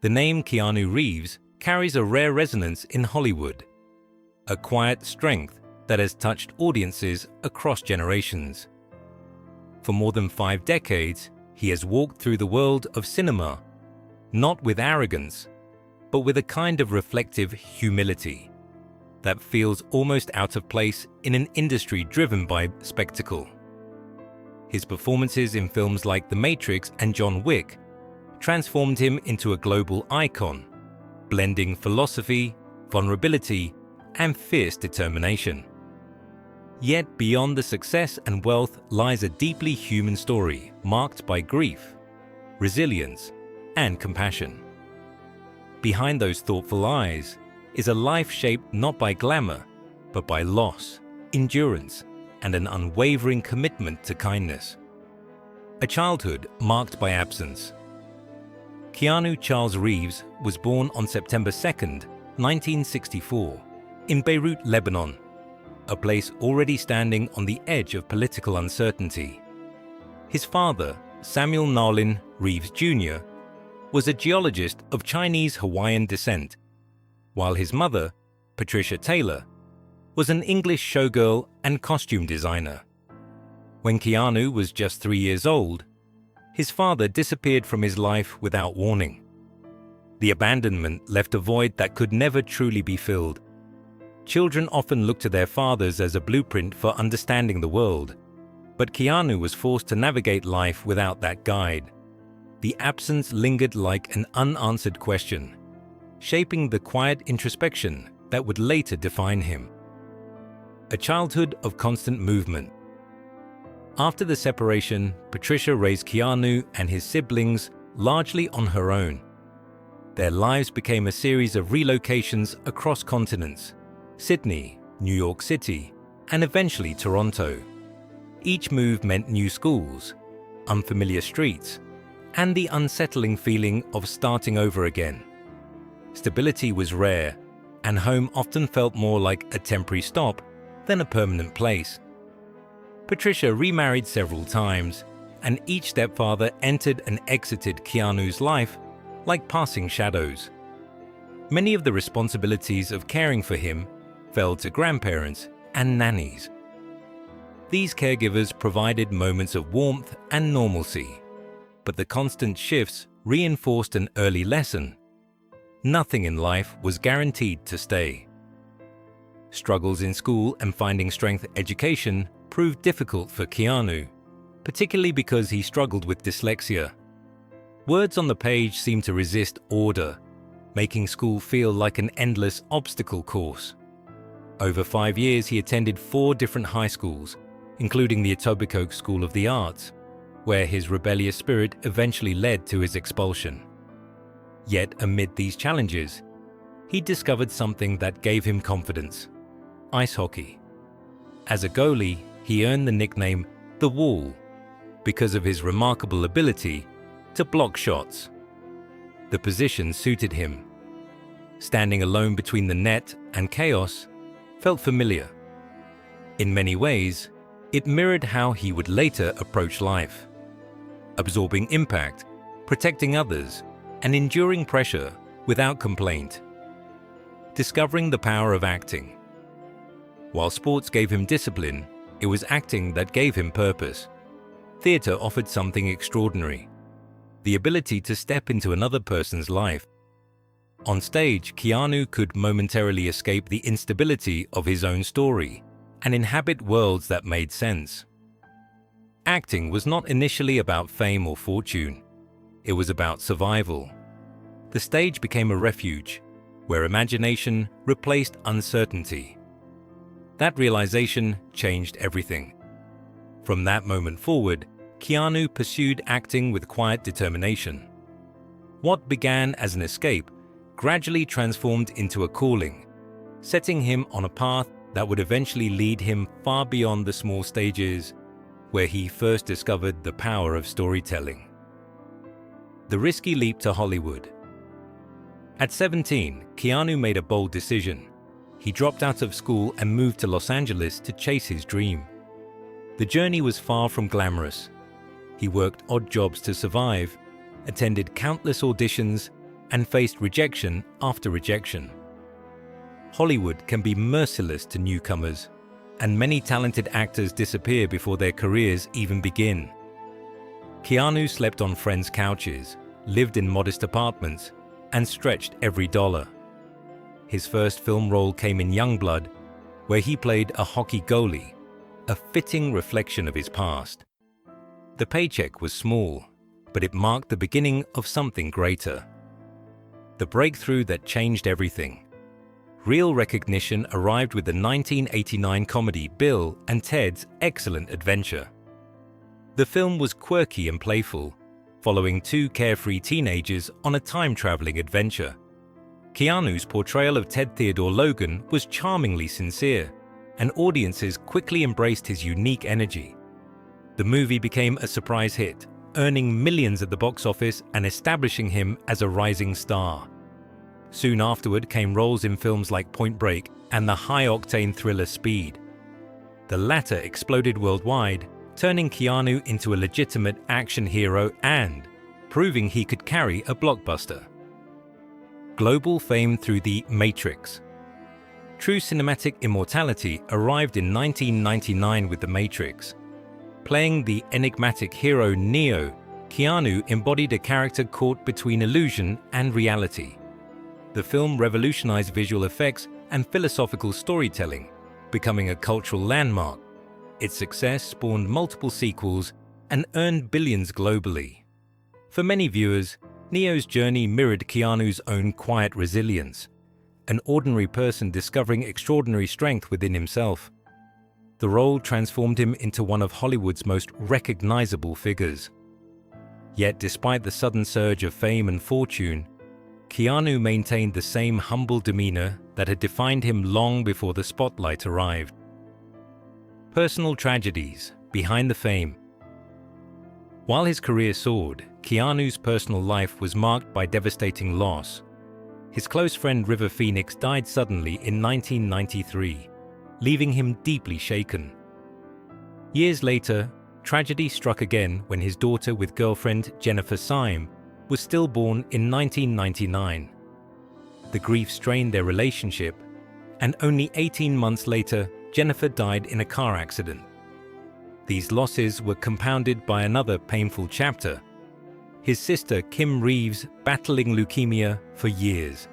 The name Keanu Reeves carries a rare resonance in Hollywood, a quiet strength that has touched audiences across generations. For more than 5 decades, he has walked through the world of cinema, not with arrogance, but with a kind of reflective humility that feels almost out of place in an industry driven by spectacle. His performances in films like The Matrix and John Wick transformed him into a global icon, blending philosophy, vulnerability, and fierce determination. Yet beyond the success and wealth lies a deeply human story marked by grief, resilience, and compassion. Behind those thoughtful eyes is a life shaped not by glamour, but by loss, endurance, and an unwavering commitment to kindness. A childhood marked by absence. Keanu Charles Reeves was born on September 2, 1964, in Beirut, Lebanon, a place already standing on the edge of political uncertainty. His father, Samuel Nolin Reeves Jr., was a geologist of Chinese Hawaiian descent, while his mother, Patricia Taylor, was an English showgirl and costume designer. When Keanu was just 3 years old, his father disappeared from his life without warning. The abandonment left a void that could never truly be filled. Children often look to their fathers as a blueprint for understanding the world, but Keanu was forced to navigate life without that guide. The absence lingered like an unanswered question, shaping the quiet introspection that would later define him. A childhood of constant movement. After the separation, Patricia raised Keanu and his siblings largely on her own. Their lives became a series of relocations across continents: Sydney, New York City, and eventually Toronto. Each move meant new schools, unfamiliar streets, and the unsettling feeling of starting over again. Stability was rare, and home often felt more like a temporary stop than a permanent place. Patricia remarried several times, and each stepfather entered and exited Keanu's life like passing shadows. Many of the responsibilities of caring for him fell to grandparents and nannies. These caregivers provided moments of warmth and normalcy, but the constant shifts reinforced an early lesson: nothing in life was guaranteed to stay. Struggles in school and finding strength education proved difficult for Keanu, particularly because he struggled with dyslexia. Words on the page seemed to resist order, making school feel like an endless obstacle course. Over 5 years, he attended 4 different high schools, including the Etobicoke School of the Arts, where his rebellious spirit eventually led to his expulsion. Yet amid these challenges, he discovered something that gave him confidence: ice hockey. As a goalie, he earned the nickname The Wall because of his remarkable ability to block shots. The position suited him. Standing alone between the net and chaos felt familiar. In many ways, it mirrored how he would later approach life: absorbing impact, protecting others, and enduring pressure without complaint. Discovering the power of acting. While sports gave him discipline, it was acting that gave him purpose. Theatre offered something extraordinary: the ability to step into another person's life. On stage, Keanu could momentarily escape the instability of his own story and inhabit worlds that made sense. Acting was not initially about fame or fortune. It was about survival. The stage became a refuge where imagination replaced uncertainty. That realization changed everything. From that moment forward, Keanu pursued acting with quiet determination. What began as an escape gradually transformed into a calling, setting him on a path that would eventually lead him far beyond the small stages where he first discovered the power of storytelling. The risky leap to Hollywood. At 17, Keanu made a bold decision. He dropped out of school and moved to Los Angeles to chase his dream. The journey was far from glamorous. He worked odd jobs to survive, attended countless auditions, and faced rejection after rejection. Hollywood can be merciless to newcomers, and many talented actors disappear before their careers even begin. Keanu slept on friends' couches, lived in modest apartments, and stretched every dollar. His first film role came in Youngblood, where he played a hockey goalie, a fitting reflection of his past. The paycheck was small, but it marked the beginning of something greater. The breakthrough that changed everything. Real recognition arrived with the 1989 comedy Bill and Ted's Excellent Adventure. The film was quirky and playful, following two carefree teenagers on a time-traveling adventure. Keanu's portrayal of Ted Theodore Logan was charmingly sincere, and audiences quickly embraced his unique energy. The movie became a surprise hit, earning millions at the box office and establishing him as a rising star. Soon afterward came roles in films like Point Break and the high-octane thriller Speed. The latter exploded worldwide, turning Keanu into a legitimate action hero and proving he could carry a blockbuster. Global fame through the Matrix. True cinematic immortality arrived in 1999 with The Matrix. Playing the enigmatic hero Neo, Keanu embodied a character caught between illusion and reality. The film revolutionized visual effects and philosophical storytelling, becoming a cultural landmark. Its success spawned multiple sequels and earned billions globally. For many viewers, Neo's journey mirrored Keanu's own quiet resilience, an ordinary person discovering extraordinary strength within himself. The role transformed him into one of Hollywood's most recognizable figures. Yet despite the sudden surge of fame and fortune, Keanu maintained the same humble demeanor that had defined him long before the spotlight arrived. Personal tragedies behind the fame. While his career soared, Keanu's personal life was marked by devastating loss. His close friend River Phoenix died suddenly in 1993, leaving him deeply shaken. Years later, tragedy struck again when his daughter with girlfriend Jennifer Syme was stillborn in 1999. The grief strained their relationship, and only 18 months later, Jennifer died in a car accident. These losses were compounded by another painful chapter: his sister Kim Reeves battling leukemia for years.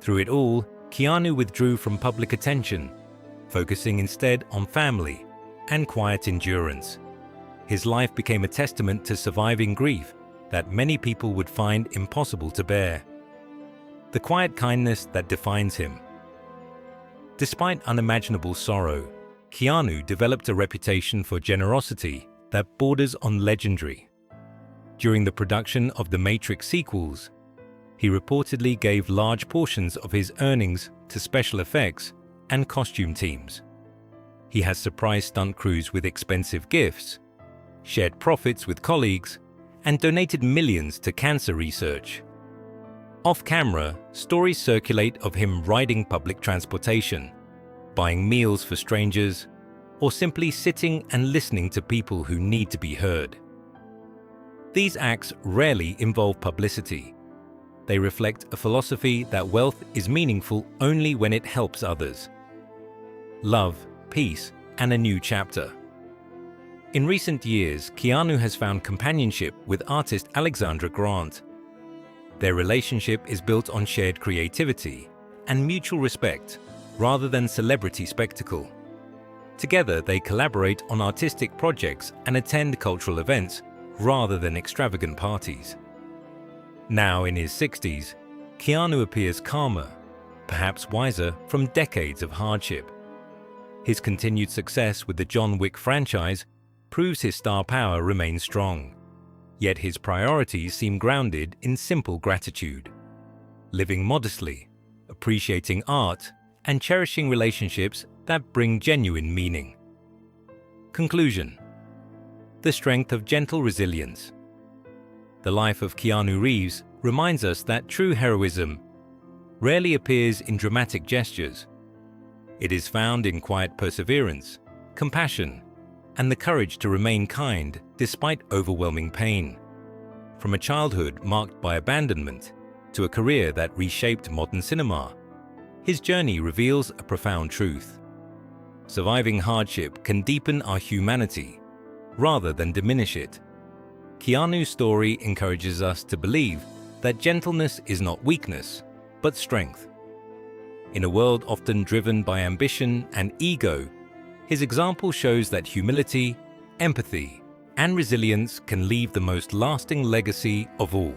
Through it all, Keanu withdrew from public attention, focusing instead on family and quiet endurance. His life became a testament to surviving grief that many people would find impossible to bear. The quiet kindness that defines him. Despite unimaginable sorrow, Keanu developed a reputation for generosity that borders on legendary. During the production of the Matrix sequels, he reportedly gave large portions of his earnings to special effects and costume teams. He has surprised stunt crews with expensive gifts, shared profits with colleagues, and donated millions to cancer research. Off-camera, stories circulate of him riding public transportation, buying meals for strangers, or simply sitting and listening to people who need to be heard. These acts rarely involve publicity. They reflect a philosophy that wealth is meaningful only when it helps others. Love, peace, and a new chapter. In recent years, Keanu has found companionship with artist Alexandra Grant. Their relationship is built on shared creativity and mutual respect, rather than celebrity spectacle. Together, they collaborate on artistic projects and attend cultural events, rather than extravagant parties. Now in his 60s, Keanu appears calmer, perhaps wiser from decades of hardship. His continued success with the John Wick franchise proves his star power remains strong. Yet his priorities seem grounded in simple gratitude, living modestly, appreciating art, and cherishing relationships that bring genuine meaning. Conclusion: the strength of gentle resilience. The life of Keanu Reeves reminds us that true heroism rarely appears in dramatic gestures. It is found in quiet perseverance, compassion, and the courage to remain kind despite overwhelming pain. From a childhood marked by abandonment, to a career that reshaped modern cinema, his journey reveals a profound truth. Surviving hardship can deepen our humanity rather than diminish it. Keanu's story encourages us to believe that gentleness is not weakness, but strength. In a world often driven by ambition and ego, his example shows that humility, empathy, and resilience can leave the most lasting legacy of all.